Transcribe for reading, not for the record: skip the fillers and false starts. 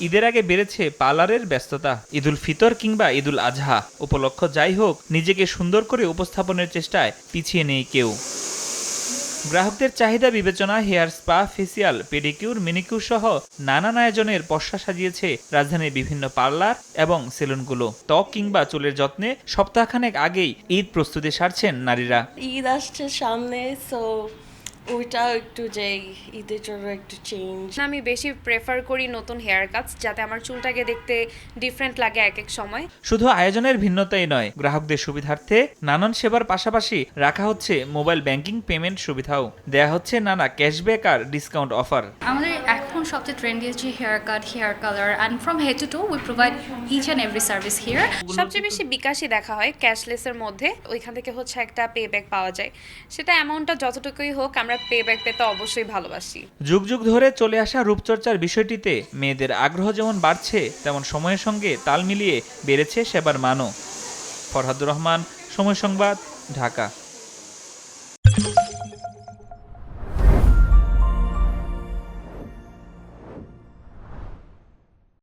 ঈদের আগে বেড়েছে পার্লারের ব্যস্ততা। ঈদুল ফিতর কিংবা ঈদুল আজহা উপলক্ষ যাই হোক, নিজেকে সুন্দর করে উপস্থাপনের চেষ্টায় পিছিয়ে নেই কেউ। গ্রাহকদের চাহিদা বিবেচনায় হেয়ার স্পা, ফেসিয়াল, পেডিকিউর, মিনিকিউর সহ নানান আয়োজনের পসরা সাজিয়েছে রাজধানীর বিভিন্ন পার্লার এবং সেলুনগুলো। ত্বক কিংবা চুলের যত্নে সপ্তাহখানেক আগেই ঈদ প্রস্তুতি সারছেন নারীরা। ঈদ আসছে সামনে, সো ওইটাও একটু যে ঈদের জন্য একটু চেঞ্জ। আমি বেশি প্রেফার করি নতুন হেয়ার কাটস, যাতে আমার চুলটাকে দেখতে ডিফারেন্ট লাগে এক এক সময়। শুধু আয়োজনের ভিন্নতাই নয়, গ্রাহকদের সুবিধার্থে নানান সেবার পাশাপাশি রাখা হচ্ছে মোবাইল ব্যাংকিং পেমেন্ট সুবিধাও। দেয়া হচ্ছে নানা ক্যাশব্যাক আর ডিসকাউন্ট অফার। আমাদের এখন সবচেয়ে ট্রেন্ডি হচ্ছে hair cut, hair colour, and from head to toe we provide each and every service here. সবচেয়ে বেশি বিকাশই দেখা হয় ক্যাশলেসের মধ্যে। ওইখান থেকে হচ্ছে একটা পে ব্যাক পাওয়া যায়। সেটা অ্যামাউন্টটা যতটুকুই হোক, আমরা পে ব্যাক পেতে অবশ্যই ভালোবাসি। যুগ যুগ ধরে চলে আসা রূপচর্চার বিষয়টিতে মেয়েদের আগ্রহ যেমন বাড়ছে, তেমন সময়ের সঙ্গে তাল মিলিয়ে বেড়েছে সেবার মানও। ফরহাদুর রহমান, সময় সংবাদ, ঢাকা।